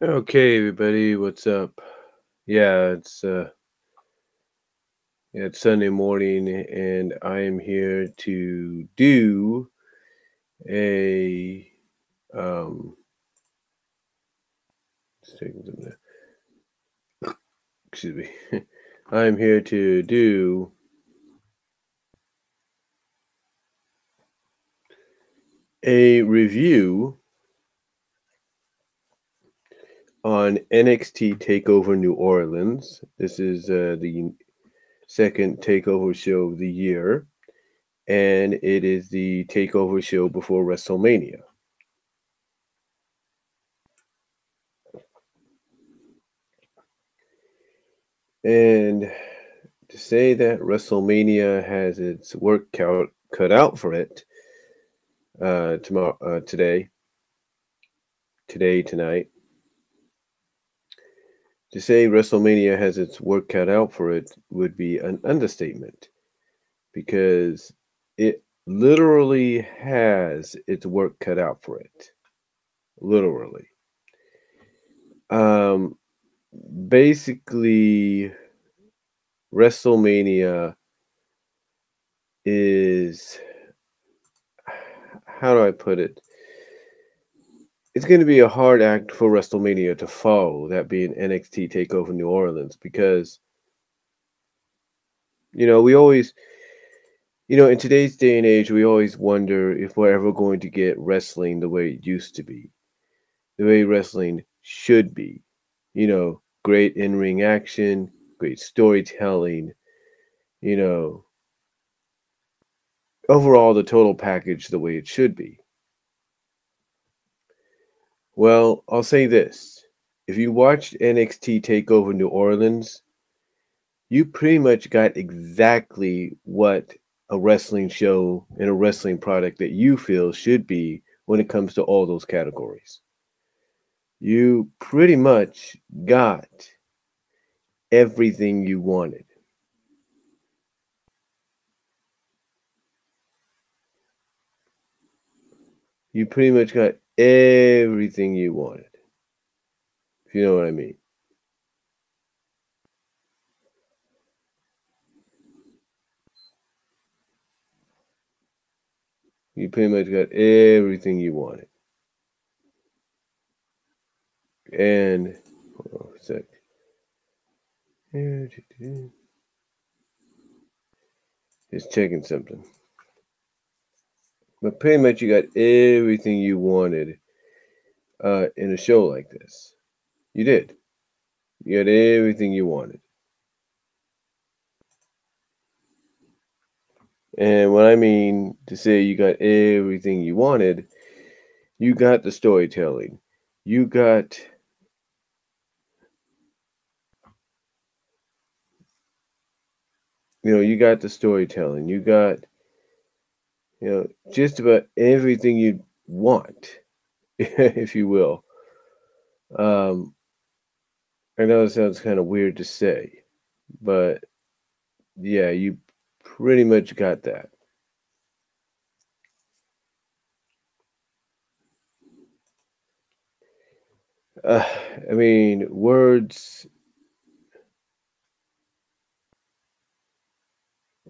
Okay, everybody, what's up? Yeah, it's Sunday morning, and I am here to do a um. Just taking some excuse me. I am here to do a review on NXT TakeOver New Orleans. This is the second TakeOver show of the year, and it is the TakeOver show before WrestleMania. And to say that WrestleMania has its work cut out for it tonight. To say WrestleMania has its work cut out for it would be an understatement because it literally has its work cut out for it. Literally. Um, Basically, WrestleMania is, how do I put it? It's going to be a hard act for WrestleMania to follow, that being NXT TakeOver New Orleans, because, we always, in today's day and age, we always wonder if we're ever going to get wrestling the way it used to be, the way wrestling should be. Great in ring action, great storytelling, you know, overall the total package the way it should be. Well, I'll say this. If you watched NXT TakeOver New Orleans, you pretty much got exactly what a wrestling show and a wrestling product that you feel should be when it comes to all those categories. You pretty much got everything you wanted. You pretty much got everything you wanted, if you know what I mean. You pretty much got everything you wanted. And, hold on a sec. Just checking something. But pretty much you got everything you wanted in a show like this. You did. You got everything you wanted. And when I mean to say you got everything you wanted, you got the storytelling. You got you got the storytelling. You got just about everything you want, if you will. Um, I know it sounds kind of weird to say, but yeah, you pretty much got that. Uh, I mean, words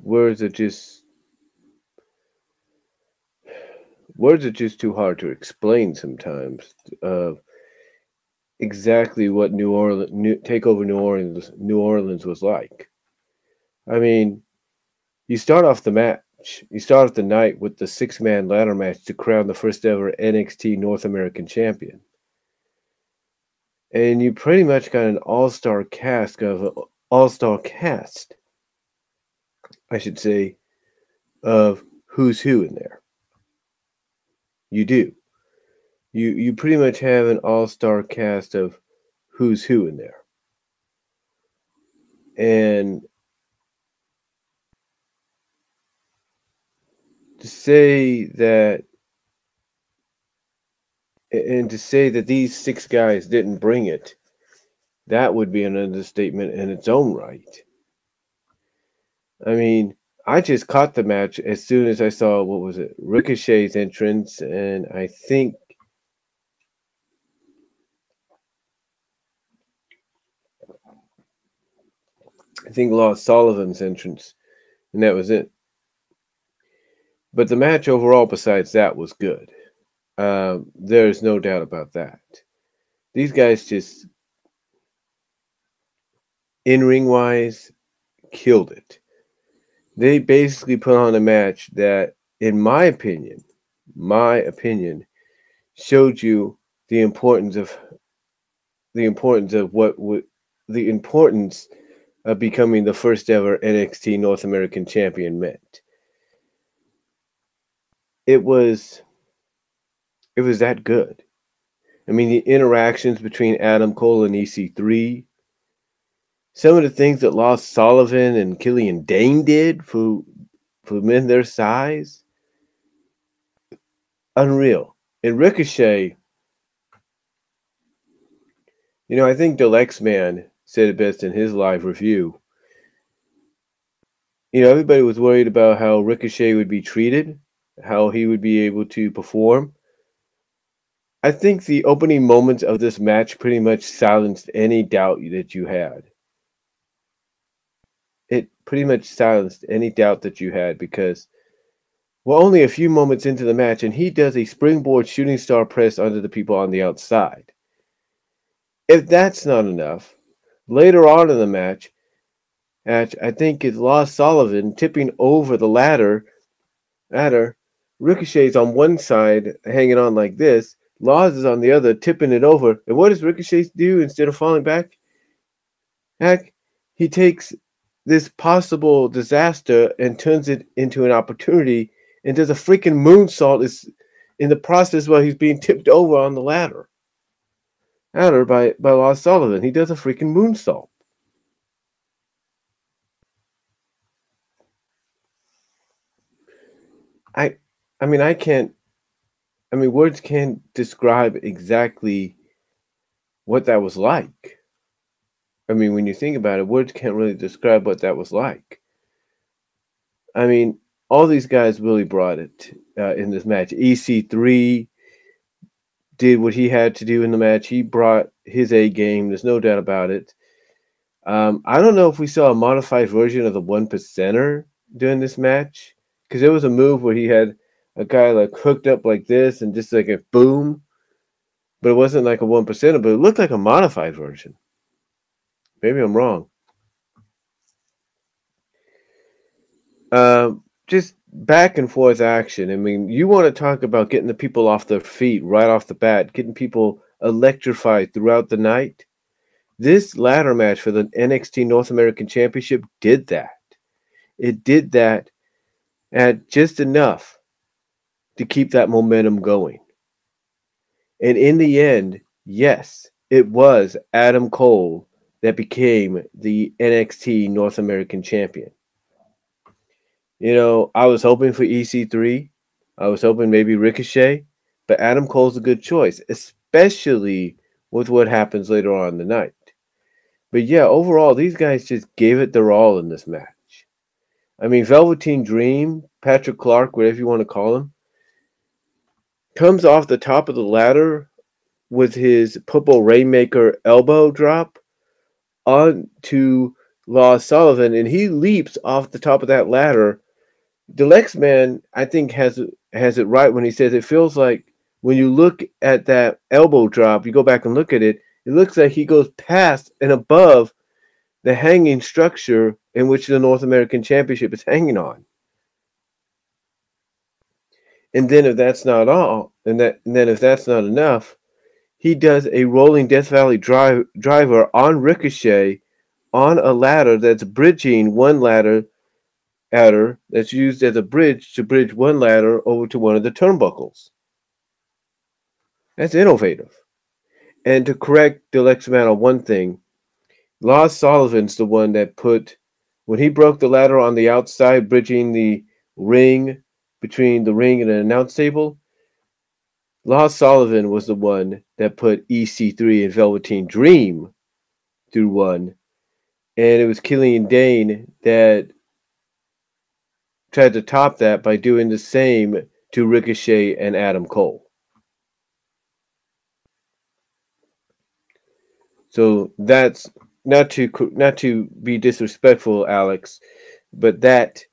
are just words are just too hard to explain sometimes. Exactly what Takeover New Orleans was like. I mean, you start off the match. You start off the night with the six-man ladder match to crown the first ever NXT North American champion. And you pretty much got an all-star cast, I should say, of who's who in there. You do. You pretty much have an all-star cast of who's who in there. And to say that these six guys didn't bring it, that would be an understatement in its own right. I mean, I just caught the match as soon as I saw what was it, Ricochet's entrance, and I think Lars Sullivan's entrance, and that was it. But the match overall, besides that, was good. There's no doubt about that. These guys just in ring wise killed it. They basically put on a match that, in my opinion, showed you the importance of the importance of what would the importance of becoming the first ever NXT North American champion meant. It was it was that good. I mean, the interactions between Adam Cole and EC3, some of the things that Lars Sullivan and Killian Dane did for men their size, unreal. And Ricochet, I think the Lex Man said it best in his live review. Everybody was worried about how Ricochet would be treated, how he would be able to perform. I think the opening moments of this match pretty much silenced any doubt that you had. It pretty much silenced any doubt that you had because we're only a few moments into the match and he does a springboard shooting star press onto the people on the outside. If that's not enough, later on in the match, I think it's Lars Sullivan tipping over the ladder. Ricochet's on one side, hanging on like this. Lars is on the other, tipping it over. And what does Ricochet do instead of falling back? Heck, he takes this possible disaster and turns it into an opportunity and does a freaking moonsault is in the process while he's being tipped over on the ladder. By Lars Sullivan. He does a freaking moonsault. I I mean words can't describe exactly what that was like. I mean, when you think about it, words can't really describe what that was like. I mean, all these guys really brought it in this match. EC3 did what he had to do in the match. He brought his A game. There's no doubt about it. I don't know if we saw a modified version of the one percenter during this match because there was a move where he had a guy like hooked up like this and just like a boom, but it wasn't like a one percenter, but it looked like a modified version. Maybe I'm wrong. Just back and forth action. I mean, you want to talk about getting the people off their feet right off the bat, getting people electrified throughout the night. This ladder match for the NXT North American Championship did that. It did that at just enough to keep that momentum going. And in the end, yes, it was Adam Cole that became the NXT North American champion. I was hoping for EC3. I was hoping maybe Ricochet, but Adam Cole's a good choice, especially with what happens later on in the night. But yeah, overall, these guys just gave it their all in this match. I mean, Velveteen Dream, Patrick Clark, whatever you want to call him, comes off the top of the ladder with his purple Rainmaker elbow drop onto Lars Sullivan, and he leaps off the top of that ladder. The Lex Man, I think, has it right when he says it feels like when you look at that elbow drop, you go back and look at it, it looks like he goes past and above the hanging structure in which the North American Championship is hanging on. And then if that's not all, and then if that's not enough, he does a rolling Death Valley driver on Ricochet on a ladder that's bridging one ladder that's used as a bridge to bridge one ladder over to one of the turnbuckles. That's innovative. And to correct the Lex Man on one thing, Lars Sullivan's the one that when he broke the ladder on the outside, bridging the ring between the ring and an announce table, Lars Sullivan was the one that put EC3 and Velveteen Dream through one. And it was Killian Dane that tried to top that by doing the same to Ricochet and Adam Cole. So that's not to be disrespectful, Alex, but those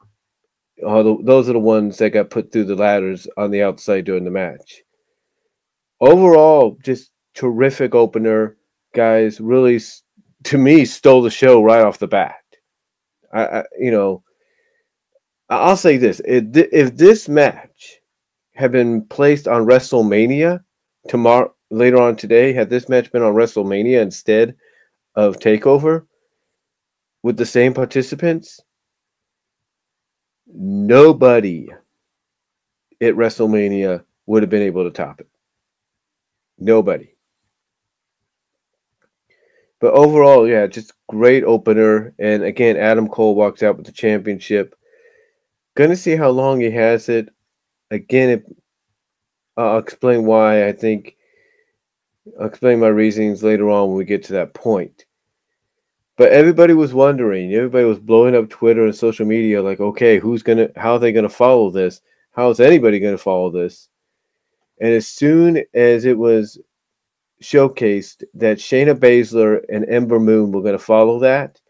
are the ones that got put through the ladders on the outside during the match. Overall, just terrific opener, guys. Really, to me, stole the show right off the bat. I'll say this: if this match had been placed on WrestleMania tomorrow, later on today, had this match been on WrestleMania instead of Takeover with the same participants, nobody at WrestleMania would have been able to top it. Nobody. But overall, yeah, just great opener. And again, Adam Cole walks out with the championship. Gonna see how long he has it. Again, I'll explain why I think. I'll explain my reasons later on when we get to that point. But everybody was wondering. Everybody was blowing up Twitter and social media like, okay, how are they gonna follow this? How is anybody gonna follow this? And as soon as it was showcased that Shayna Baszler and Ember Moon were going to follow that,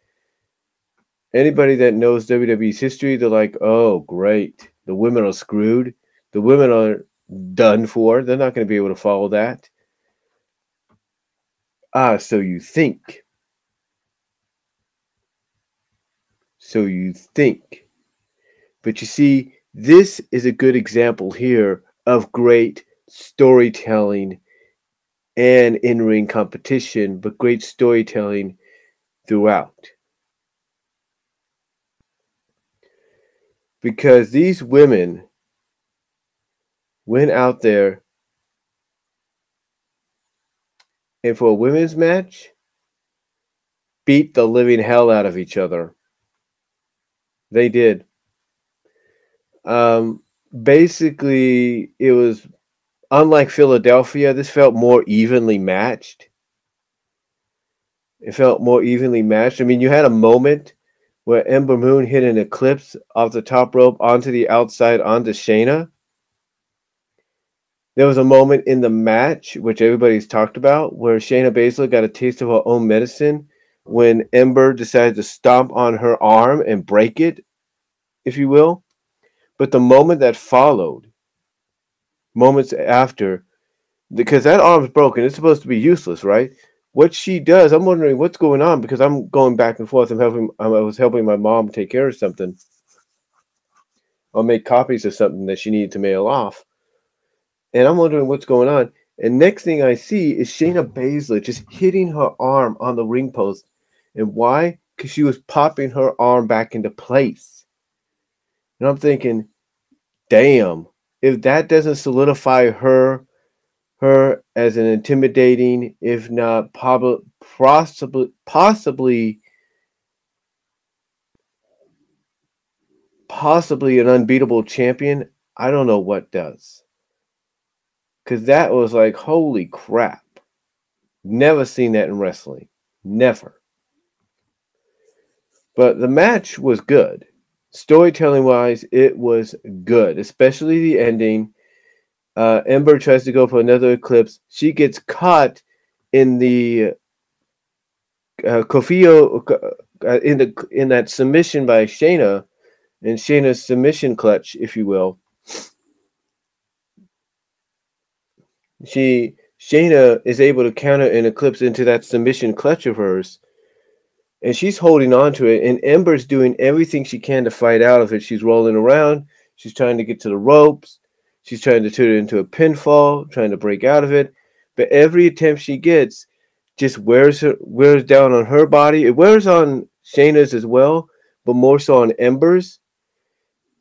anybody that knows WWE's history, they're like, oh, great. The women are screwed. The women are done for. They're not going to be able to follow that. So you think. So you think. But you see, this is a good example here of great storytelling and in-ring competition, but great storytelling throughout. Because these women went out there and for a women's match, beat the living hell out of each other. They did. Basically, it was unlike Philadelphia. This felt more evenly matched. It felt more evenly matched. I mean, you had a moment where Ember Moon hit an eclipse off the top rope onto the outside onto Shayna. There was a moment in the match, which everybody's talked about, where Shayna Baszler got a taste of her own medicine when Ember decided to stomp on her arm and break it, if you will. But the moment that followed, moments after, because that arm's broken, it's supposed to be useless, right? What she does, I'm wondering what's going on because I'm going back and forth. I was helping my mom take care of something or make copies of something that she needed to mail off. And I'm wondering what's going on. And next thing I see is Shayna Baszler just hitting her arm on the ring post. And why? Because she was popping her arm back into place. And I'm thinking, damn, if that doesn't solidify her as an intimidating, if not possibly an unbeatable champion, I don't know what does. Because that was like, holy crap. Never seen that in wrestling. Never. But the match was good. Storytelling wise, it was good, especially the ending. Ember tries to go for another eclipse. She gets caught in the Kofio in that submission by Shayna, in Shayna's submission clutch, if you will. Shayna is able to counter an eclipse into that submission clutch of hers, and she's holding on to it. And Ember's doing everything she can to fight out of it. She's rolling around. She's trying to get to the ropes. She's trying to turn it into a pinfall, trying to break out of it. But every attempt she gets just wears down on her body. It wears on Shayna's as well, but more so on Ember's.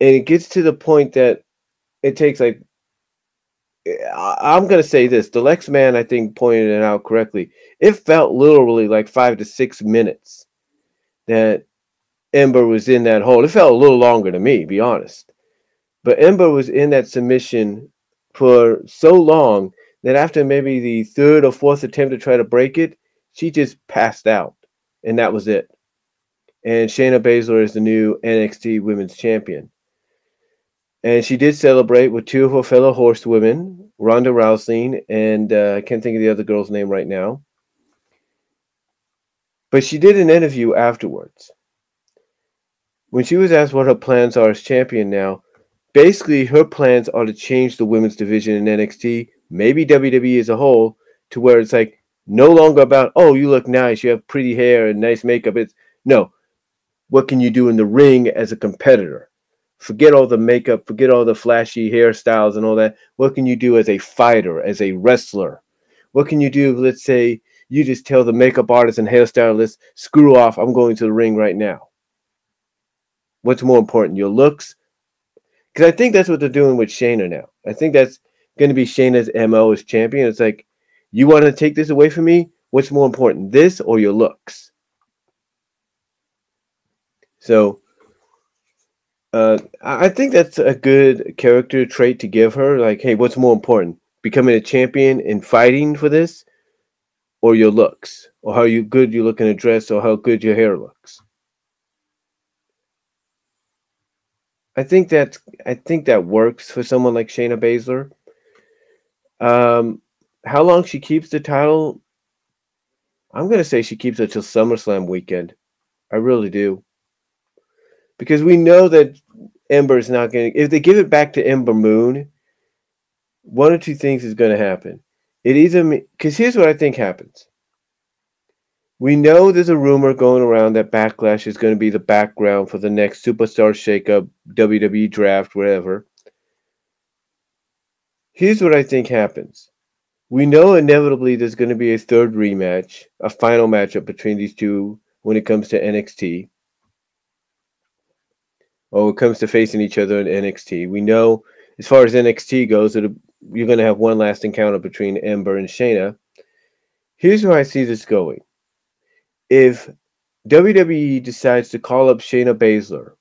And it gets to the point that it takes like, I'm going to say this. The Lex Man, I think, pointed it out correctly. It felt literally like 5 to 6 minutes that Ember was in that hold. It felt a little longer to me, be honest. But Ember was in that submission for so long that after maybe the third or fourth attempt to try to break it, she just passed out. And that was it. And Shayna Baszler is the new NXT Women's Champion. And she did celebrate with two of her fellow horsewomen, Ronda Rousey and I can't think of the other girl's name right now. But she did an interview afterwards. When she was asked what her plans are as champion now, basically her plans are to change the women's division in NXT, maybe WWE as a whole, to where it's like no longer about, oh, you look nice, you have pretty hair and nice makeup. It's no, what can you do in the ring as a competitor? Forget all the makeup, forget all the flashy hairstyles and all that. What can you do as a fighter, as a wrestler? What can you do if, let's say, you just tell the makeup artist and hairstylist, screw off, I'm going to the ring right now? What's more important, your looks? Because I think that's what they're doing with Shayna now. I think that's going to be Shayna's MO as champion. It's like, you want to take this away from me? What's more important, this or your looks? So, I think that's a good character trait to give her. Like, hey, what's more important? Becoming a champion and fighting for this, or your looks, or how good you look in a dress, or how good your hair looks. I think that works for someone like Shayna Baszler. How long she keeps the title? I'm gonna say she keeps it till SummerSlam weekend. I really do, because we know that Ember is not going to. If they give it back to Ember Moon, one or two things is going to happen. It either because here's what I think happens. We know there's a rumor going around that Backlash is going to be the background for the next Superstar Shakeup, WWE Draft, whatever. Here's what I think happens. We know inevitably there's going to be a third rematch, a final matchup between these two when it comes to NXT. Or when it comes to facing each other in NXT. We know as far as NXT goes, you're going to have one last encounter between Ember and Shayna. Here's where I see this going. If WWE decides to call up Shayna Baszler,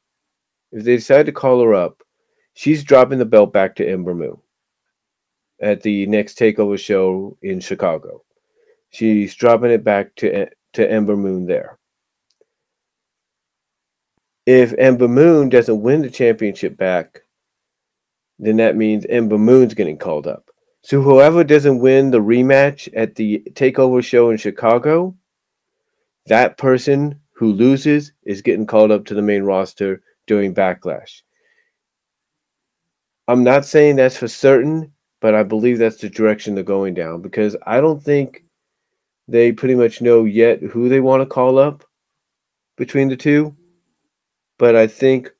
if they decide to call her up, she's dropping the belt back to Ember Moon at the next TakeOver show in Chicago. She's dropping it back to Ember Moon there. If Ember Moon doesn't win the championship back, then that means Ember Moon's getting called up. So whoever doesn't win the rematch at the TakeOver show in Chicago, that person who loses is getting called up to the main roster during Backlash. I'm not saying that's for certain, but I believe that's the direction they're going down, because I don't think they pretty much know yet who they want to call up between the two. But I think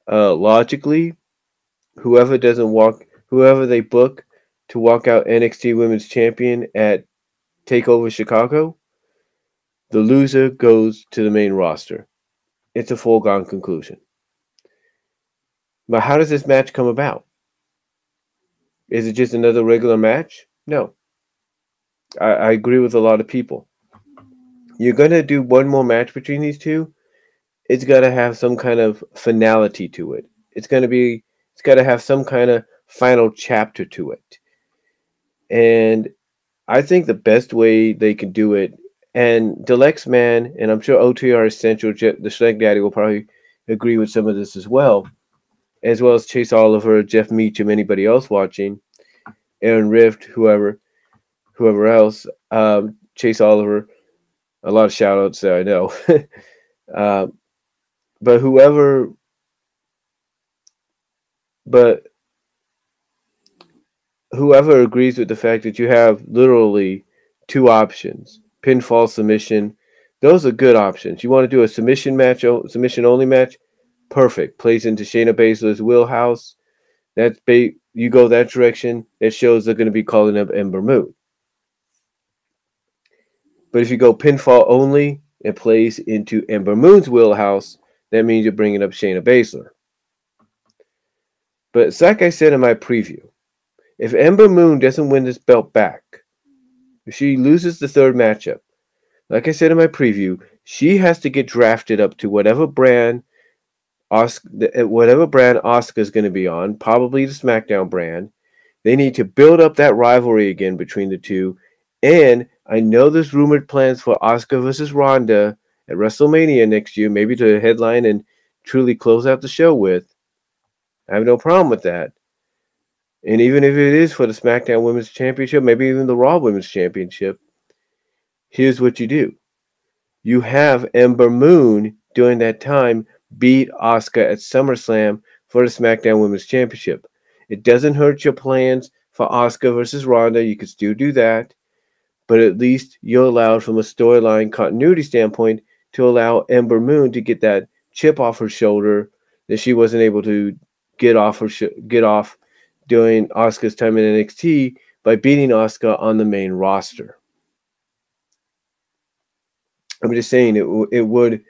logically, whoever they book to walk out NXT Women's Champion at TakeOver Chicago, the loser goes to the main roster. It's a foregone conclusion. But how does this match come about? Is it just another regular match? No. I agree with a lot of people. You're going to do one more match between these two. It's got to have some kind of finality to it. It's got to have some kind of final chapter to it. And I think the best way they can do it, and Deluxe Man, and I'm sure OTR Essential, the Schleg Daddy will probably agree with some of this as well as Chase Oliver, Jeff Meacham, anybody else watching, Aaron Rift, whoever else, Chase Oliver, a lot of shout outs there, I know. But whoever agrees with the fact that you have literally two options, pinfall, submission, those are good options. You want to do a submission only match, perfect. Plays into Shayna Baszler's wheelhouse. You go that direction. It shows they're going to be calling up Ember Moon. But if you go pinfall only, it plays into Ember Moon's wheelhouse. That means you're bringing up Shayna Baszler. But it's like I said in my preview, if Ember Moon doesn't win this belt back, if she loses the third matchup, like I said in my preview, she has to get drafted up to whatever brand Asuka's going to be on, probably the SmackDown brand. They need to build up that rivalry again between the two. And I know there's rumored plans for Asuka versus Ronda at WrestleMania next year, maybe to headline and truly close out the show with. I have no problem with that. And even if it is for the SmackDown Women's Championship, maybe even the Raw Women's Championship, here's what you do. You have Ember Moon during that time beat Asuka at SummerSlam for the SmackDown Women's Championship. It doesn't hurt your plans for Asuka versus Ronda. You could still do that, but at least you're allowed, from a storyline continuity standpoint, to allow Ember Moon to get that chip off her shoulder that she wasn't able to get off during Asuka's time in NXT by beating Asuka on the main roster. I'm just saying it would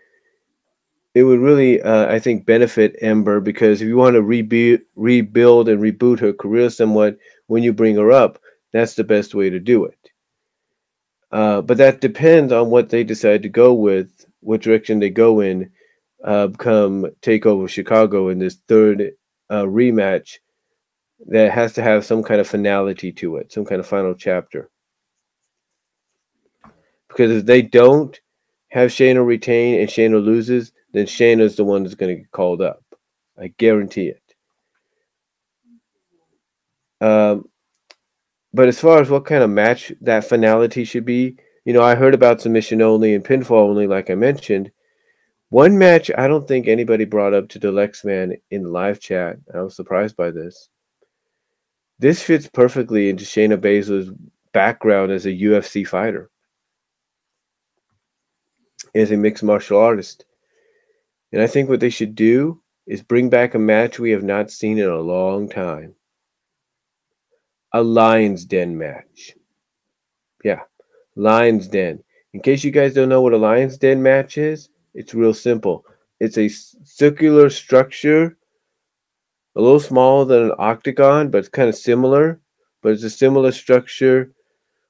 really, I think, benefit Ember, because if you want to rebuild and reboot her career somewhat when you bring her up, that's the best way to do it. But that depends on what they decide to go with, what direction they go in, come Takeover Chicago in this third rematch that has to have some kind of finality to it, some kind of final chapter. Because if they don't have Shayna retain and Shayna loses, then Shayna's the one that's going to get called up. I guarantee it. Um, but as far as what kind of match that finality should be, I heard about submission only and pinfall only, like I mentioned. One match I don't think anybody brought up to the Lexman in the live chat. I was surprised by this. This fits perfectly into Shayna Baszler's background as a UFC fighter, as a mixed martial artist. And I think what they should do is bring back a match we have not seen in a long time. A Lion's Den match. Yeah, Lion's Den. In case you guys don't know what a Lion's Den match is, it's real simple. It's a circular structure, a little smaller than an octagon, but it's kind of similar. But it's a similar structure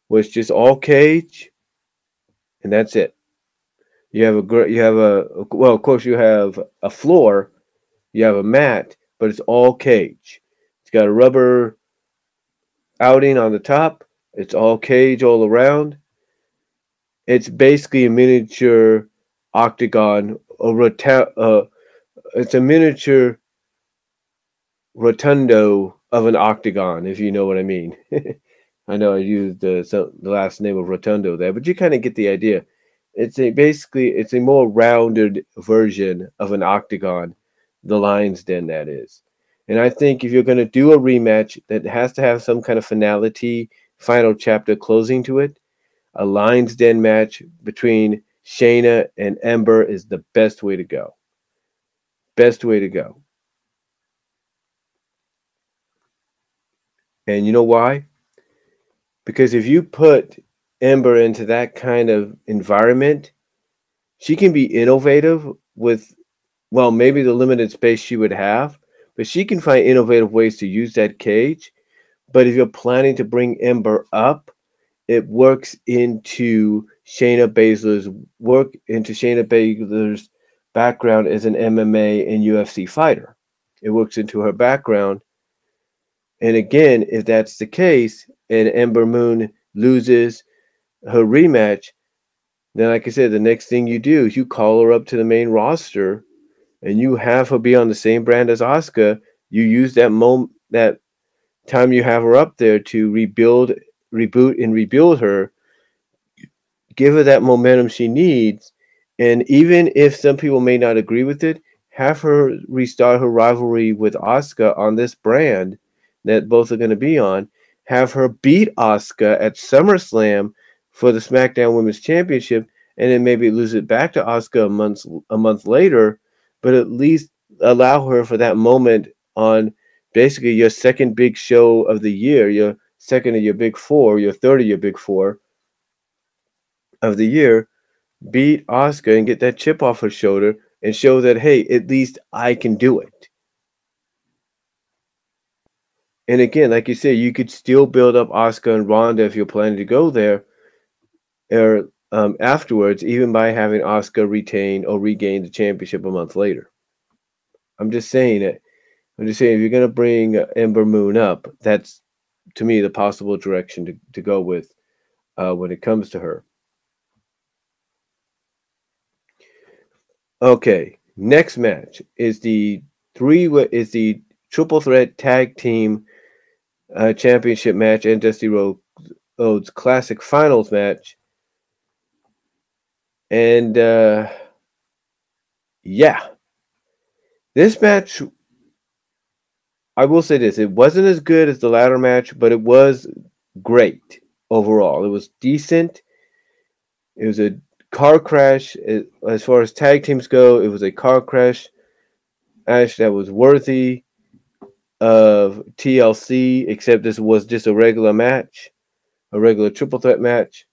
where it's just all cage, and that's it. Well, of course, you have a floor, you have a mat, but it's all cage. It's got a rubber outing on the top. It's all cage all around. It's basically a miniature octagon, it's a miniature rotundo of an octagon, if you know what I mean. I know I used the last name of rotundo there, but you kind of get the idea. It's a more rounded version of an octagon, the Lion's Den, that is. And I think if you're going to do a rematch that has to have some kind of finality, final chapter closing to it, a Lion's Den match between Shayna and Ember is the best way to go. Best way to go. And you know why? Because if you put Ember into that kind of environment, she can be innovative with, well, maybe the limited space she would have, but she can find innovative ways to use that cage. But if you're planning to bring Ember up, it works into Shayna Baszler's background as an MMA and UFC fighter. It works into her background. And again, if that's the case, and Ember Moon loses her rematch, then, like I said, the next thing you do is you call her up to the main roster, and you have her be on the same brand as Asuka. You use that time you have her up there to reboot, and rebuild her, give her that momentum she needs. And even if some people may not agree with it, have her restart her rivalry with Asuka on this brand that both are going to be on. Have her beat Asuka at SummerSlam for the SmackDown Women's Championship, and then maybe lose it back to Asuka a month later, but at least allow her for that moment on basically your second big show of the year, your second of your big four, your third of your big four of the year, beat Oscar and get that chip off her shoulder and show that, hey, at least I can do it. And again, like you said, you could still build up Oscar and Ronda if you're planning to go there, or afterwards, even by having Oscar retain or regain the championship a month later. I'm just saying it. I'm just saying, if you're going to bring Ember Moon up, that's, to me, the possible direction to go with when it comes to her. Okay, next match is the triple threat tag team championship match and Dusty Rhodes Classic Finals match. And yeah, this match, I will say this, it wasn't as good as the latter match, but it was great overall. It was decent. It was a car crash. As far as tag teams go, it was a car crash match that was worthy of TLC, except this was just a regular match, a regular triple threat match.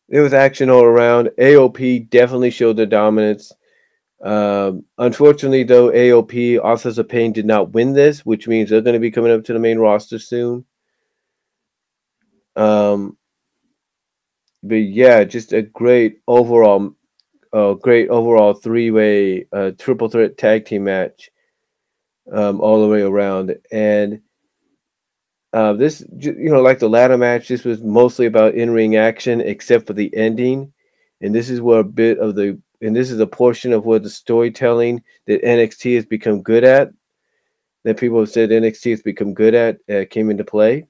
There was action all around. AOP definitely showed their dominance. Unfortunately, though, AOP, Authors of Pain, did not win this, which means they're going to be coming up to the main roster soon. Um, but yeah, just a great overall three-way triple threat tag team match all the way around. And this, like the ladder match, this was mostly about in-ring action, except for the ending. And this is where this is a portion of where the storytelling that NXT has become good at, that people have said NXT has become good at, came into play.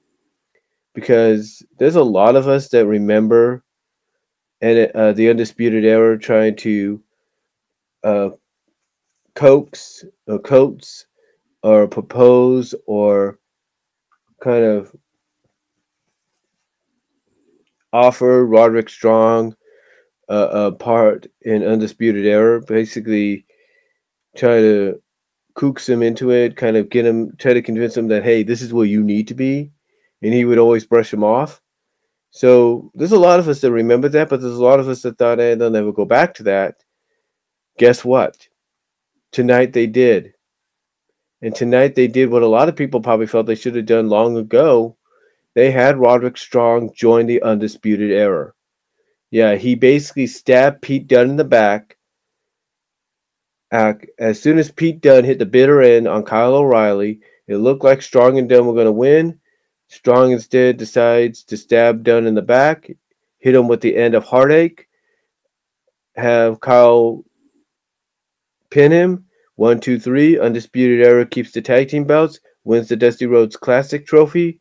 Because there's a lot of us that remember the Undisputed Era trying to uh, coax or propose or kind of offer Roderick Strong a part in Undisputed Era, basically try to coax him into it, kind of try to convince him that, hey, this is where you need to be. And he would always brush him off. So there's a lot of us that remember that, but there's a lot of us that thought, they'll never go back to that. Guess what? Tonight they did. And tonight they did what a lot of people probably felt they should have done long ago. They had Roderick Strong join the Undisputed Era. Yeah, he basically stabbed Pete Dunne in the back. As soon as Pete Dunne hit the bitter end on Kyle O'Reilly, it looked like Strong and Dunne were going to win. Strong instead decides to stab Dunne in the back, hit him with the end of Heartache, have Kyle pin him. 1, 2, 3. Undisputed Era keeps the tag team belts, wins the Dusty Rhodes Classic trophy.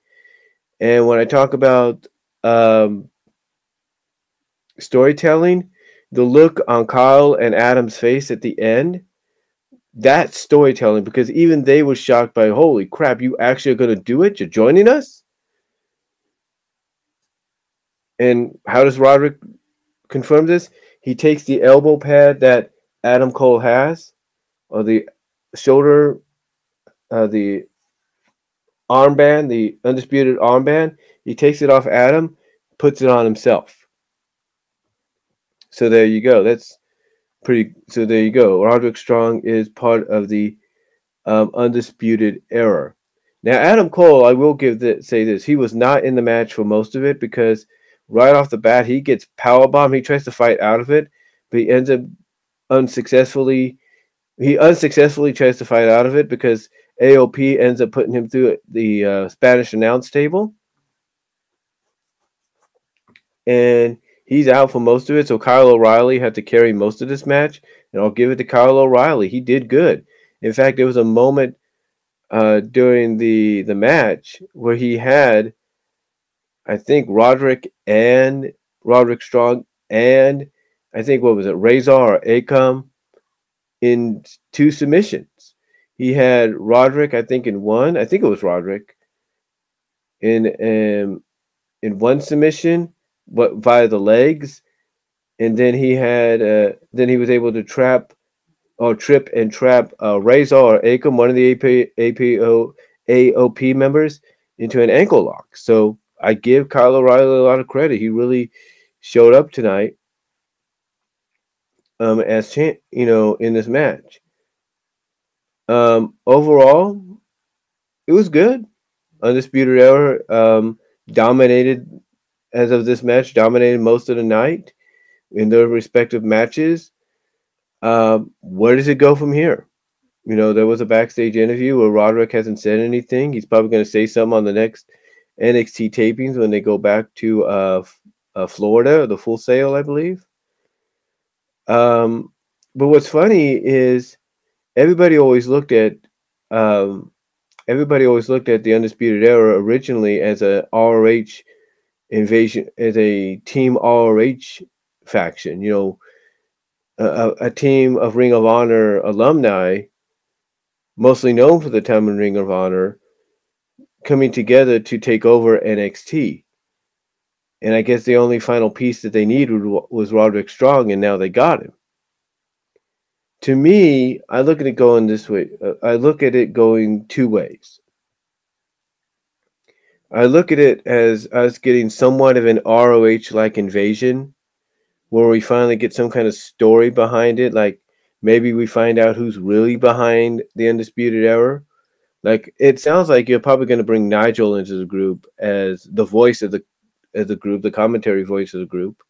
And when I talk about storytelling, the look on Kyle and Adam's face at the end, that's storytelling, because even they were shocked by, holy crap, you actually are going to do it? You're joining us? And how does Roderick confirm this? He takes the elbow pad that Adam Cole has, or the shoulder, the armband, the undisputed armband. He takes it off Adam, puts it on himself. So there you go. So there you go. Roderick Strong is part of the Undisputed Era. Now, Adam Cole, I will say this: he was not in the match for most of it, because right off the bat he gets powerbombed. He tries to fight out of it, but he ends up unsuccessfully. He unsuccessfully tries to fight out of it because AOP ends up putting him through the Spanish announce table, and he's out for most of it. So Kyle O'Reilly had to carry most of this match, and I'll give it to Kyle O'Reilly. He did good. In fact, there was a moment during the match where he had, I think, Roderick Strong, and I think, what was it, Razor or Akam, in 2 submissions. He had Roderick, I think, in one. I think it was Roderick in one submission, but via the legs, and then he was able to trip and trap Razor or Akam, one of the AOP members, into an ankle lock. So I give Kyle O'Reilly a lot of credit. He really showed up tonight as in this match. Overall, it was good. Undisputed Era dominated, as of this match, dominated most of the night in their respective matches. Where does it go from here? There was a backstage interview where Roderick hasn't said anything. He's probably going to say something on the next NXT tapings when they go back to Florida, the Full Sail, I believe. But what's funny is everybody always looked at um, everybody always looked at the Undisputed Era originally as a ROH invasion, as a team ROH faction. A team of Ring of Honor alumni, mostly known for the time in Ring of Honor, coming together to take over NXT. And I guess the only final piece that they needed was Roderick Strong, and now they got him. To me, I look at it going this way. I look at it going two ways. I look at it as us getting somewhat of an ROH like invasion, where we finally get some kind of story behind it. Like maybe we find out who's really behind the Undisputed Era. Like it sounds like you're probably going to bring Nigel into the group as the voice of the group, the commentary voice of the group.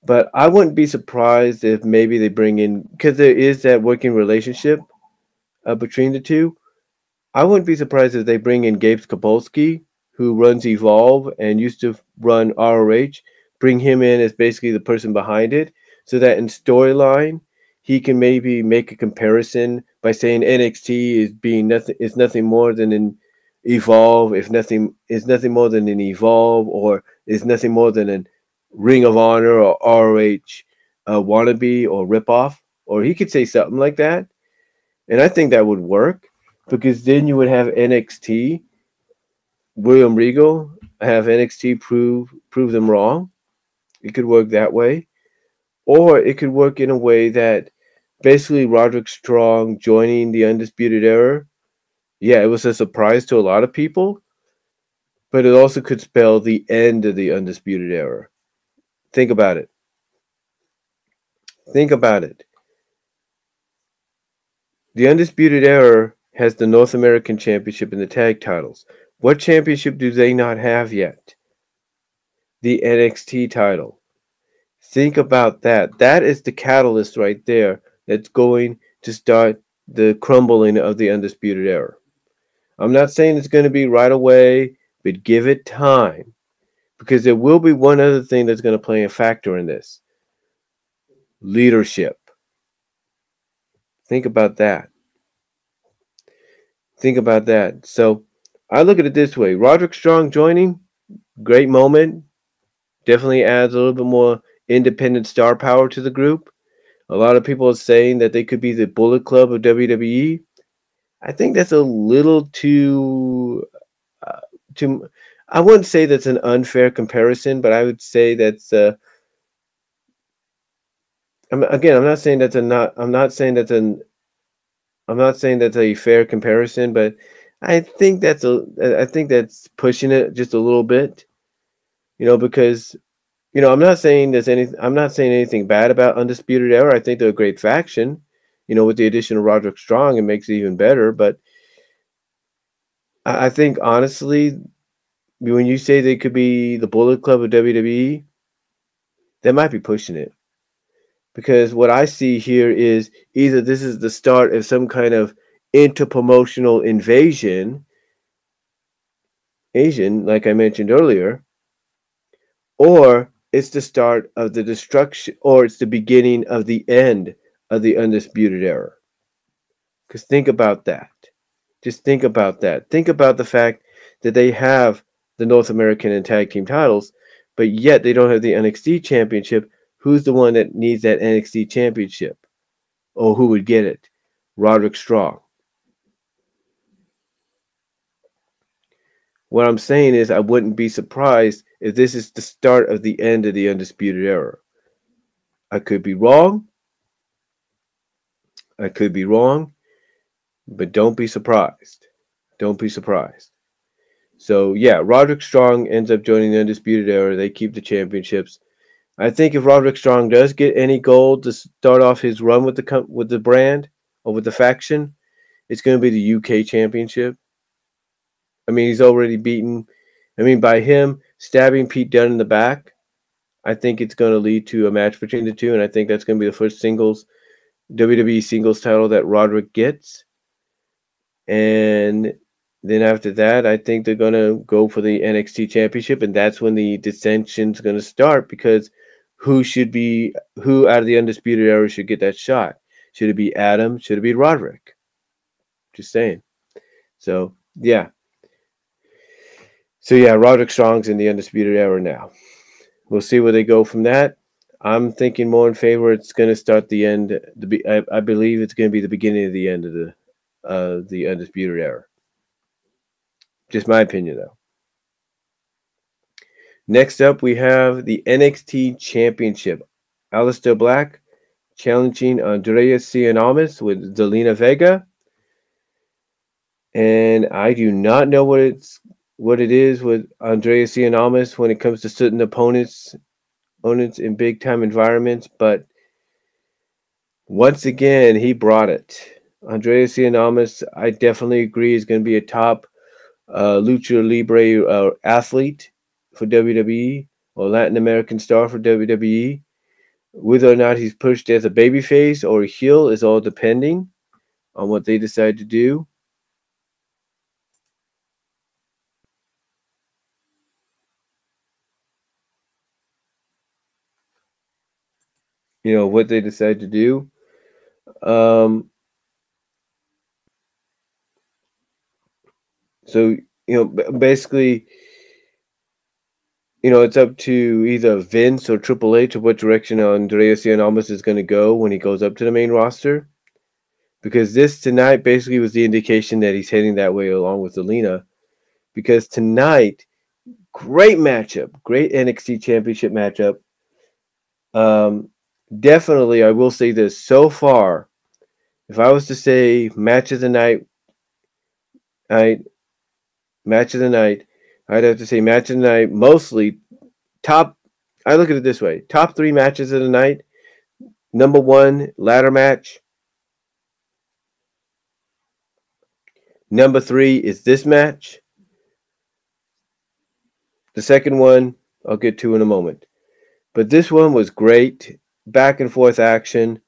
But I wouldn't be surprised if maybe they bring in, because there is that working relationship between the two. I wouldn't be surprised if they bring in Gabe Skapolsky, who runs Evolve and used to run ROH, bring him in as basically the person behind it, so that in storyline he can maybe make a comparison by saying NXT is nothing more than an Evolve, if nothing is nothing more than an Evolve, or is nothing more than an Ring of Honor or ROH wannabe or ripoff, or he could say something like that, and I think that would work because then you would have NXT, William Regal, have NXT prove them wrong. It could work that way, or it could work in a way that basically Roderick Strong joining the Undisputed Era. Yeah, it was a surprise to a lot of people, but it also could spell the end of the Undisputed Era. Think about it. Think about it. The Undisputed Era has the North American Championship and the tag titles. What championship do they not have yet? The NXT title. Think about that. That is the catalyst right there that's going to start the crumbling of the Undisputed Era. I'm not saying it's going to be right away, but give it time because there will be one other thing that's going to play a factor in this: leadership. Think about that. Think about that. So I look at it this way: Roderick Strong joining, great moment. Definitely adds a little bit more independent star power to the group. A lot of people are saying that they could be the Bullet Club of WWE. I think that's a little uh, too. I wouldn't say that's an unfair comparison, but I would say that's. Again, I'm not saying that's a not. I'm not saying that's an. I'm not saying that's a fair comparison, but I think that's a. I think that's pushing it just a little bit. Because I'm not saying there's any. I'm not saying anything bad about Undisputed Era. I think they're a great faction. With the addition of Roderick Strong, it makes it even better. But I think honestly, when you say they could be the Bullet Club of WWE, they might be pushing it. Because what I see here is either this is the start of some kind of interpromotional Asian, like I mentioned earlier, or it's the start of the destruction, or it's the beginning of the end of the Undisputed Era. Because think about that. Just think about that. Think about the fact that they have the North American and tag team titles, but yet they don't have the NXT championship. Who's the one that needs that NXT championship? Or who would get it? Roderick Strong. What I'm saying is I wouldn't be surprised if this is the start of the end of the Undisputed Era. I could be wrong. I could be wrong, but don't be surprised. Don't be surprised. So yeah, Roderick Strong ends up joining the Undisputed Era. They keep the championships. I think if Roderick Strong does get any gold to start off his run with the brand or with the faction, it's going to be the UK Championship. I mean, he's already beaten. I mean, by him stabbing Pete Dunne in the back, I think it's going to lead to a match between the two, and I think that's going to be the first WWE singles title that Roderick gets. And then after that, I think they're going to go for the NXT Championship, and that's when the dissension's going to start because who out of the Undisputed Era should get that shot? Should it be Adam? Should it be Roderick? Just saying. So yeah. So yeah, Roderick Strong's in the Undisputed Era now. We'll see where they go from that. I'm thinking more in favor. It's going to start the end. I believe it's going to be the beginning of the end of the Undisputed Era. Just my opinion, though. Next up, we have the NXT Championship. Aleister Black challenging Andreas Cianamis with Zelina Vega. And I do not know what it is with Andreas Cianamis when it comes to certain opponents in big time environments, but once again he brought it. Andreas Cianamis, I definitely agree, is going to be a top lucha libre athlete for WWE or Latin American star for WWE. Whether or not he's pushed as a babyface or a heel is all depending on what they decide to do. What they decide to do. Um, so basically, it's up to either Vince or Triple H of what direction Andreas Giannomis is going to go when he goes up to the main roster. Because this tonight basically was the indication that he's heading that way along with Zelina. Because tonight, great matchup, great NXT Championship matchup. Definitely, I will say this so far. If I was to say match of the night, match of the night, I'd have to say match of the night. Mostly top. I look at it this way: top 3 matches of the night. Number 1, ladder match. Number 3 is this match. The second one I'll get to in a moment. But this one was great. Back and forth action.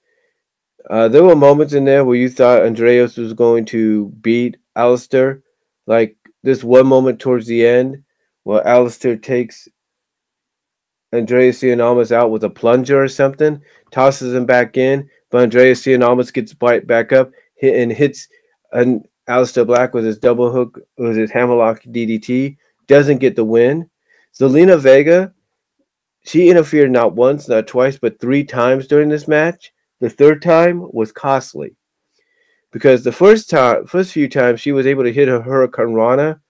There were moments in there where you thought Andreas was going to beat Aleister. Like this one moment towards the end where Aleister takes Andreas Giannomis out with a plunger or something, tosses him back in, but Andreas Giannomis gets back up and hits Aleister Black with his double hook, with his hammerlock DDT, doesn't get the win. Zelina Vega, she interfered not once, not twice, but 3 times during this match. The third time was costly because the first few times she was able to hit her Hurricane Rana,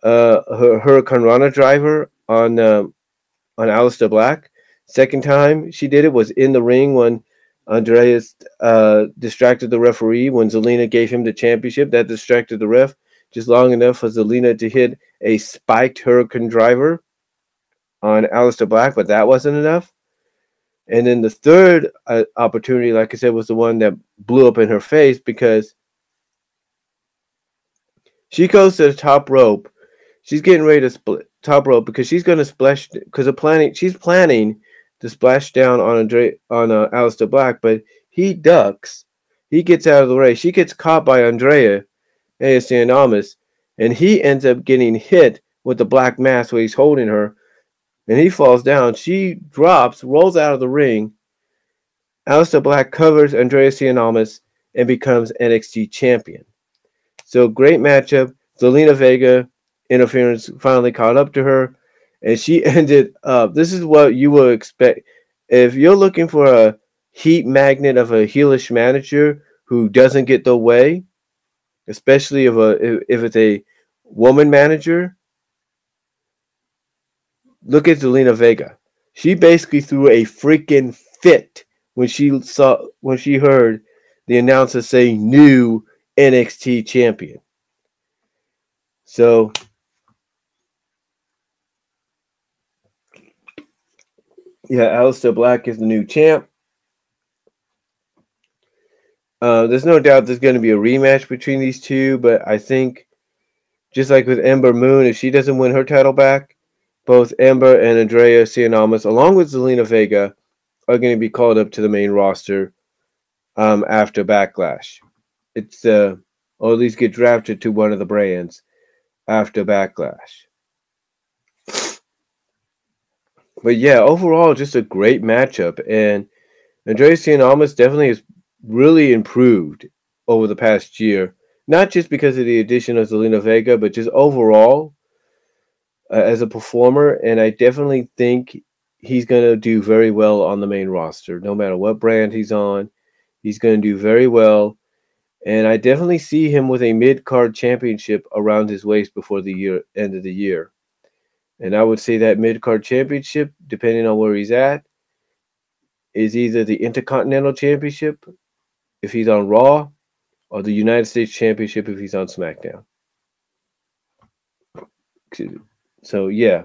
her Hurricane Rana driver on Aleister Black. Second time she did it was in the ring when Andreas distracted the referee when Zelina gave him the championship. That distracted the ref just long enough for Zelina to hit a spiked Hurricane driver on Aleister Black, but that wasn't enough. And then the third opportunity, like I said, was the one that blew up in her face because she goes to the top rope. She's getting ready to split top rope because she's going to splash because she's planning to splash down on Aleister Black, but he ducks. He gets out of the way. She gets caught by Andreas Giannomis, and he ends up getting hit with the black mask where he's holding her, and he falls down. She drops, rolls out of the ring. Aleister Black covers Andreas Giannomis and becomes NXT champion. So great matchup. Zelina Vega interference finally caught up to her, and she ended up. This is what you will expect if you're looking for a heat magnet of a heelish manager who doesn't get the way, especially if it's a woman manager. Look at Zelina Vega. She basically threw a freaking fit when she heard the announcer say new NXT champion. So yeah, Aleister Black is the new champ. There's no doubt there's going to be a rematch between these two, but I think just like with Ember Moon, if she doesn't win her title back, both Ember and Andrea Giannomis, along with Zelina Vega, are going to be called up to the main roster after Backlash. It's or at least get drafted to one of the brands after Backlash. But yeah, overall, just a great matchup, and Andreas Giannomis definitely has really improved over the past year, not just because of the addition of Zelina Vega, but just overall as a performer. And I definitely think he's going to do very well on the main roster, no matter what brand he's on. He's going to do very well. And I definitely see him with a mid card championship around his waist before the end of the year. And I would say that mid card championship, depending on where he's at, is either the Intercontinental Championship if he's on Raw, or the United States Championship if he's on SmackDown. So yeah,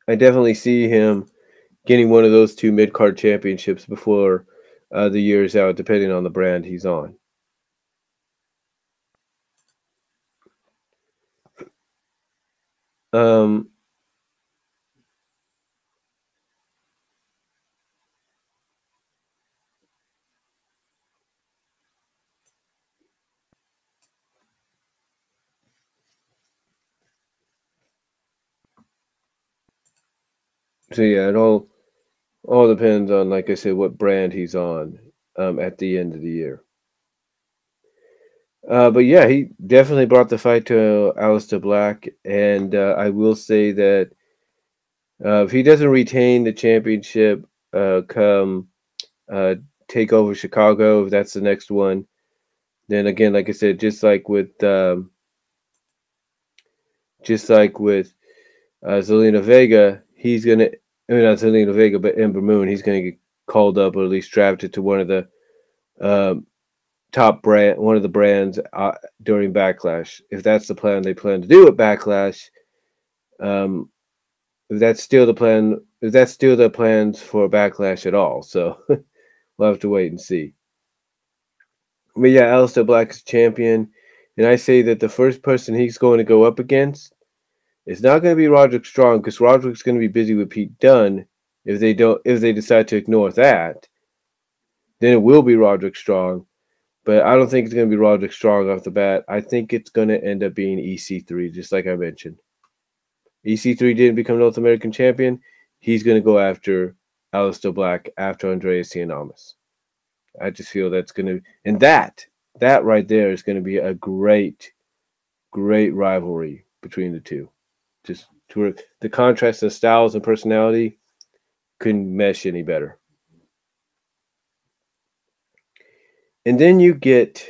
I definitely see him getting one of those two mid card championships before the year is out, depending on the brand he's on. Um, so yeah, it all depends on, like I said, what brand he's on at the end of the year. But yeah, he definitely brought the fight to Aleister Black, and I will say that if he doesn't retain the championship come uh, Takeover Chicago, if that's the next one, then again, like I said, just like with Zelina Vega, he's gonna. I mean, not Zelina Vega, but Ember Moon. He's gonna get called up or at least drafted to one of the um, one of the brands during Backlash. If that's the plan they plan to do at Backlash, um, if that's still the plan, if that's still the plans for Backlash at all, so we'll have to wait and see. But yeah, Aleister Black is champion, and I say that the first person he's going to go up against is not going to be Roderick Strong, because Roderick's going to be busy with Pete Dunne. If they decide to ignore that, then it will be Roderick Strong. But I don't think it's going to be Roderick Strong off the bat. I think it's going to end up being EC3, just like I mentioned. EC3 didn't become North American champion. He's going to go after Aleister Black after Andreas Giannamis. I just feel that's going to, and that right there is going to be a great, great rivalry between the two. Just the contrast of styles and personality couldn't mesh any better. And then you get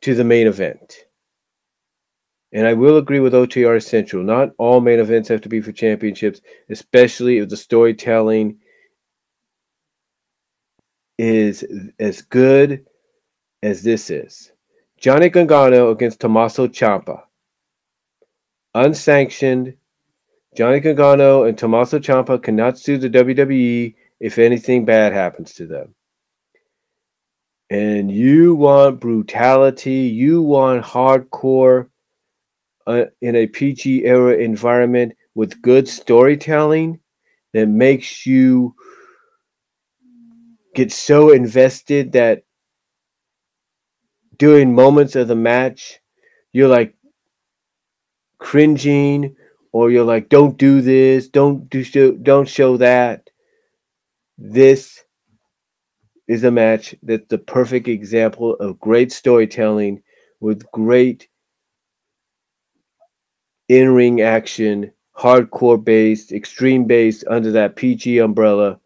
to the main event. And I will agree with OTR Central. Not all main events have to be for championships, especially if the storytelling is as good as this is. Johnny Gargano against Tommaso Ciampa. Unsanctioned. Johnny Gargano and Tommaso Ciampa cannot sue the WWE if anything bad happens to them. And you want brutality, you want hardcore in a PG era environment with good storytelling that makes you get so invested that during moments of the match, you're like cringing, or you're like, "Don't do this, don't show that." This is a match that's the perfect example of great storytelling with great in-ring action, hardcore based, extreme based under that PG umbrella.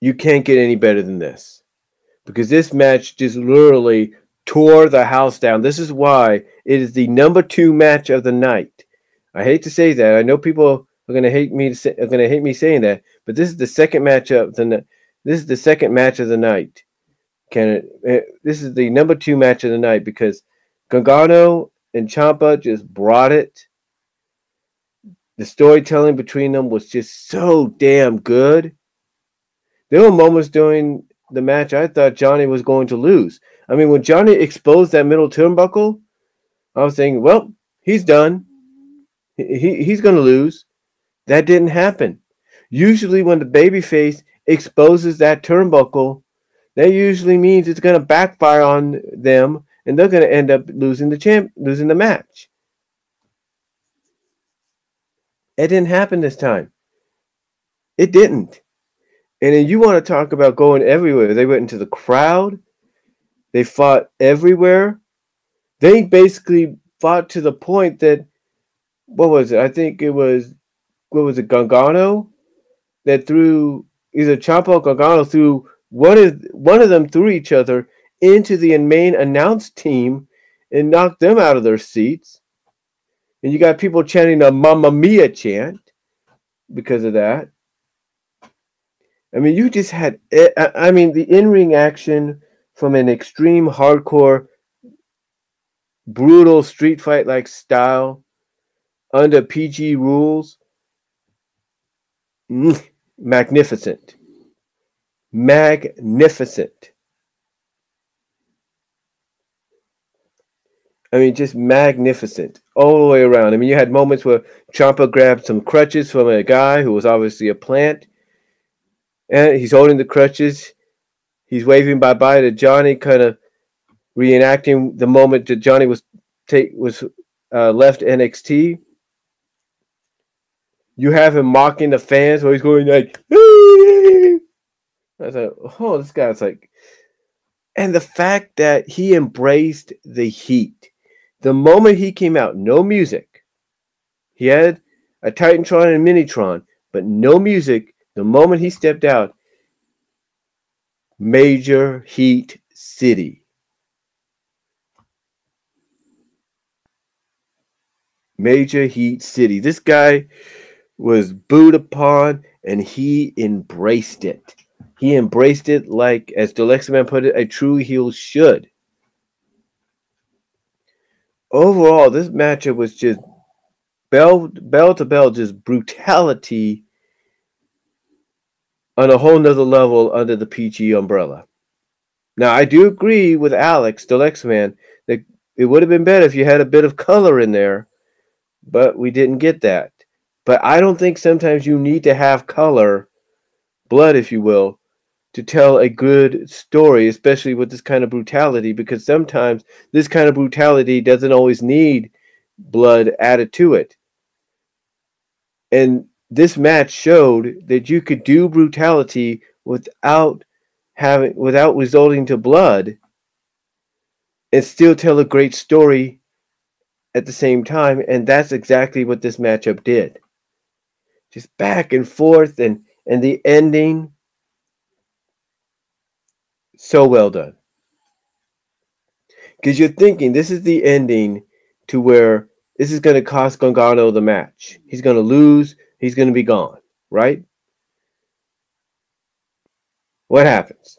You can't get any better than this, because this match just literally tore the house down. This is why it is the number 2 match of the night. I hate to say that. I know people are going to hate me saying that, but this is the second match of the this is the second match of the night. This is the number 2 match of the night because Gargano and Ciampa just brought it. The storytelling between them was just so damn good. There were moments during the match I thought Johnny was going to lose. I mean, when Johnny exposed that middle turnbuckle, I was thinking, well, he's done. He's going to lose. That didn't happen. Usually when the babyface exposes that turnbuckle, that usually means it's going to backfire on them and they're going to end up losing the match. It didn't happen this time. It didn't. And then you want to talk about going everywhere. They went into the crowd. They fought everywhere. They basically fought to the point that, what was it? I think it was, what was it, Gargano that threw, either Ciampa or Gargano threw, one of them threw each other into the main announce team and knocked them out of their seats. And you got people chanting a Mamma Mia chant because of that. I mean, you just had, I mean, the in-ring action from an extreme hardcore, brutal street fight like style under PG rules. Magnificent. Magnificent. I mean, just magnificent all the way around. I mean, you had moments where Ciampa grabbed some crutches from a guy who was obviously a plant, and he's holding the crutches. He's waving bye-bye to Johnny, kind of reenacting the moment that Johnny was left NXT. You have him mocking the fans where he's going like, I was like, oh, this guy's like, and the fact that he embraced the heat. The moment he came out, no music. He had a Titantron and a Minitron, but no music. The moment he stepped out, Major Heat City. Major Heat City. This guy was booed upon, and he embraced it. He embraced it like, as Delexman put it, a true heel should. Overall, this matchup was just bell to bell, just brutality on a whole nother level under the PG umbrella. Now, I do agree with Alex, Delexman, that it would have been better if you had a bit of color in there, but we didn't get that. But I don't think sometimes you need to have color, blood, if you will, to tell a good story, especially with this kind of brutality, because sometimes this kind of brutality doesn't always need blood added to it. And this match showed that you could do brutality without resulting to blood and still tell a great story at the same time, and that's exactly what this matchup did. Just back and forth, and the ending, so well done. Because you're thinking this is the ending to where this is going to cost Gargano the match. He's going to lose. He's going to be gone, right? What happens?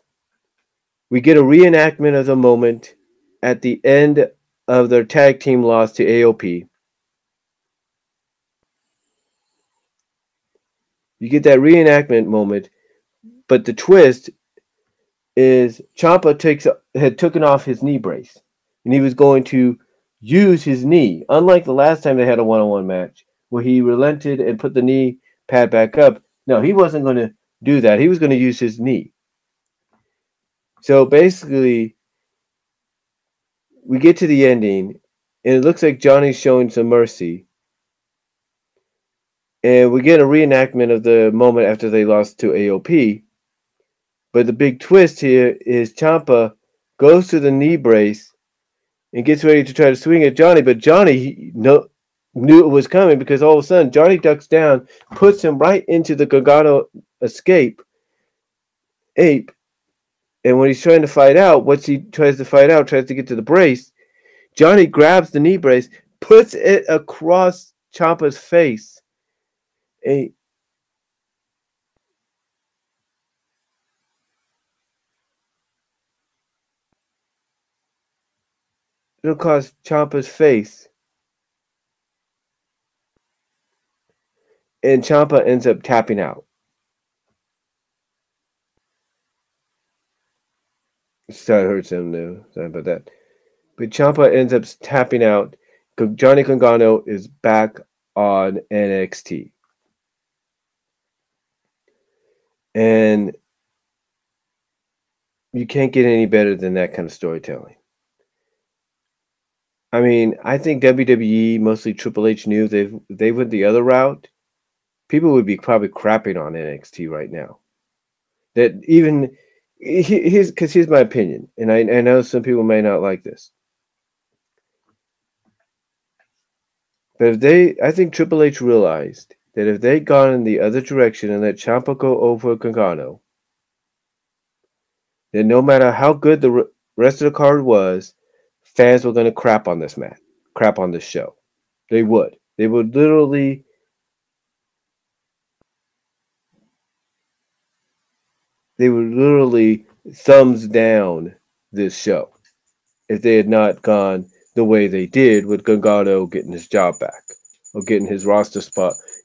We get a reenactment of the moment at the end of their tag team loss to AOP. You get that reenactment moment, but the twist is Ciampa had taken off his knee brace, and he was going to use his knee. Unlike the last time they had a one-on-one match, where he relented and put the knee pad back up. No, he wasn't going to do that. He was going to use his knee. So basically, we get to the ending, and it looks like Johnny's showing some mercy. And we get a reenactment of the moment after they lost to AOP. But the big twist here is Ciampa goes to the knee brace and gets ready to try to swing at Johnny. But Johnny knew it was coming, because all of a sudden Johnny ducks down, puts him right into the Gargano ape. And when he's trying to fight out, tries to get to the brace, Johnny grabs the knee brace, puts it across Ciampa's face. It across Ciampa's face. And Ciampa ends up tapping out. Sorry, I heard something new. Sorry about that. But Ciampa ends up tapping out. Johnny Gargano is back on NXT. And you can't get any better than that kind of storytelling. I mean, I think WWE, mostly Triple H, knew they went the other route. people would be probably crapping on NXT right now. That even here's my opinion, and I know some people may not like this, but I think Triple H realized that if they'd gone in the other direction and let Ciampa go over Gargano, then no matter how good the rest of the card was, fans were going to crap on this match, crap on this show. They would. They would literally. They would literally thumbs down this show if they had not gone the way they did with Gargano getting his job back or getting his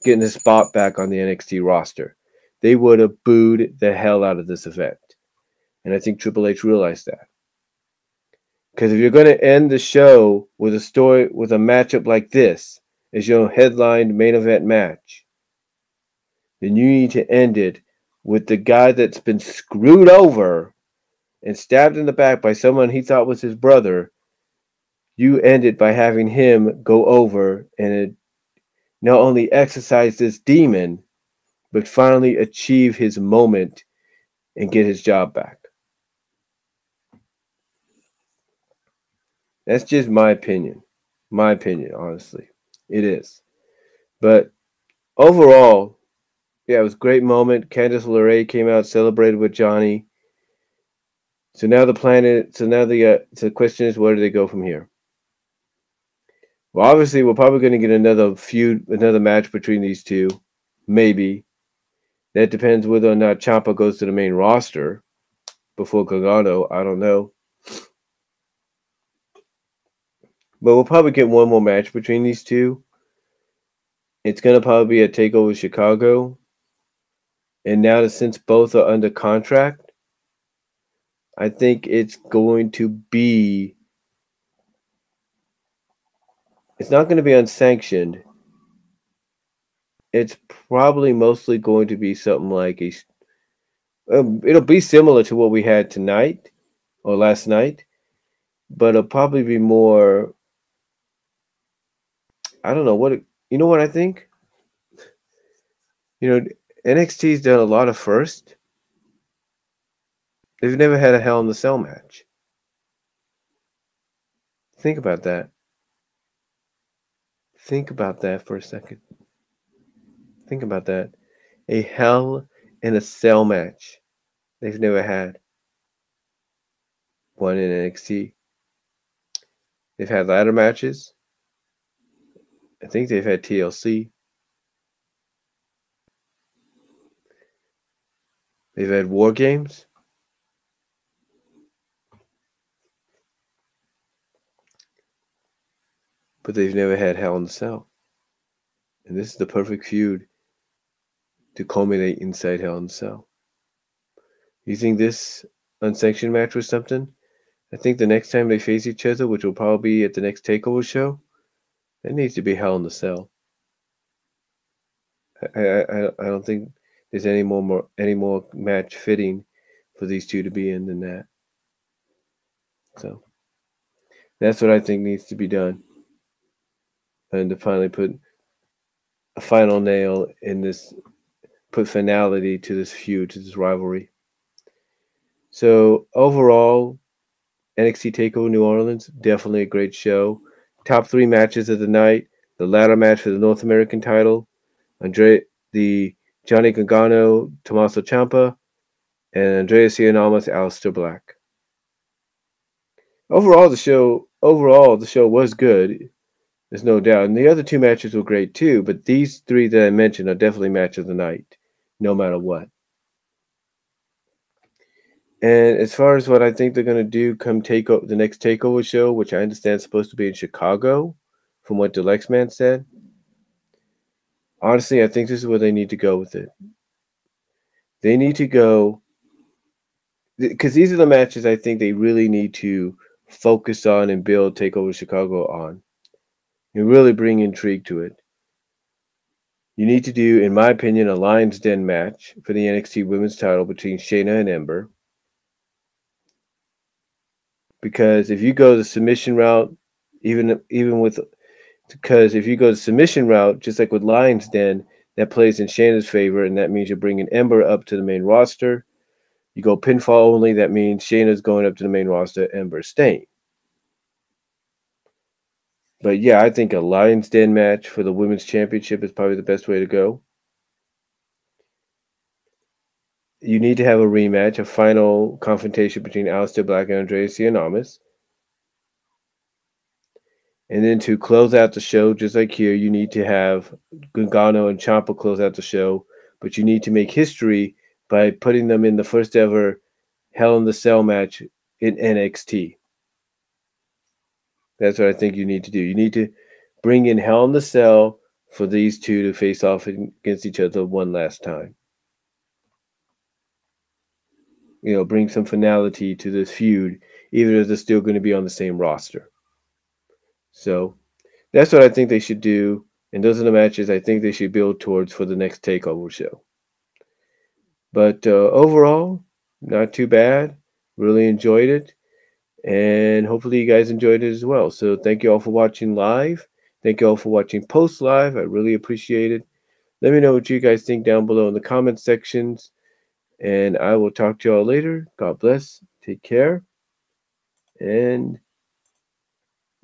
getting his spot back on the NXT roster. They would have booed the hell out of this event. And I think Triple H realized that. Because if you're going to end the show with a matchup like this as your headlined main event match, then you need to end it with the guy that's been screwed over and stabbed in the back by someone he thought was his brother. You end it by having him go over and not only exercise this demon, but finally achieve his moment and get his job back. That's just my opinion. My opinion, honestly. It is. But overall, yeah, it was a great moment. Candice LeRae came out, celebrated with Johnny. So now the question is, where do they go from here? Well, obviously, we're probably going to get another match between these two. Maybe. That depends whether or not Ciampa goes to the main roster before Gargano. I don't know. But we'll probably get one more match between these two. It's going to probably be a TakeOver Chicago. And now that since both are under contract, I think it's going to be... It's not going to be unsanctioned. It's probably mostly going to be something like it'll be similar to what we had tonight or last night, but it'll probably be more... I don't know what... You know what I think? NXT's done a lot of first. They've never had a Hell in the Cell match. Think about that. Think about that for a second. Think about that. A Hell in a Cell match. They've never had one in NXT. They've had ladder matches. I think they've had TLC. They've had War Games. But they've never had Hell in the Cell. And this is the perfect feud to culminate inside Hell in the Cell. You think this unsanctioned match was something? I think the next time they face each other, which will probably be at the next TakeOver show, that needs to be Hell in the Cell. I don't think there's any more match fitting for these two to be in than that. So that's what I think needs to be done, and to finally put a final nail in this, put finality to this feud, to this rivalry. So overall, NXT TakeOver New Orleans, definitely a great show. Top 3 matches of the night: the ladder match for the North American title, the Johnny Gargano, Tommaso Ciampa, and Andrea Cien Aleister Black. Overall, the show was good. There's no doubt. And the other 2 matches were great too, but these 3 that I mentioned are definitely match of the night, no matter what. And as far as what I think they're going to do come the next TakeOver show, which I understand is supposed to be in Chicago, from what Delexman said, honestly, I think this is where they need to go with it. They need to go, because these are the matches I think they really need to focus on and build TakeOver Chicago on, and really bring intrigue to it. You need to do, in my opinion, a Lions Den match for the NXT Women's title between Shayna and Ember. Because if you go the submission route, because if you go the submission route, just like with Lions Den, that plays in Shayna's favor, and that means you're bringing Ember up to the main roster. You go pinfall only, that means Shayna's going up to the main roster, Ember's staying. But yeah, I think a Lions Den match for the Women's Championship is probably the best way to go. You need to have a rematch, a final confrontation between Aleister Black and Andreas Giannamis. And then to close out the show, just like here, you need to have Gargano and Ciampa close out the show. But you need to make history by putting them in the first ever Hell in the Cell match in NXT. That's what I think you need to do. You need to bring in Hell in the Cell for these two to face off against each other one last time. Bring some finality to this feud, even if they're still going to be on the same roster. So that's what I think they should do. And those are the matches I think they should build towards for the next TakeOver show. But overall, not too bad. Really enjoyed it. And hopefully you guys enjoyed it as well. So thank you all for watching live. Thank you all for watching post live. I really appreciate it. Let me know what you guys think down below in the comment sections. And I will talk to you all later. God bless. Take care. And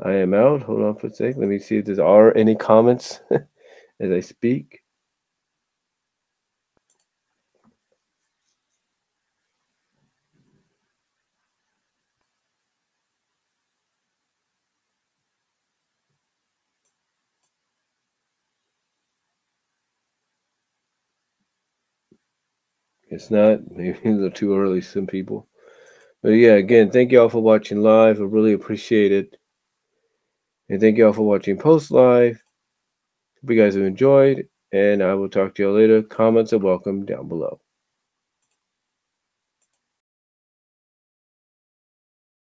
I am out. Hold on for a sec. Let me see if there are any comments as I speak. It's not. Maybe a little too early, some people. But yeah, again, thank you all for watching live. I really appreciate it. And thank you all for watching post live. Hope you guys have enjoyed. And I will talk to you all later. Comments are welcome down below.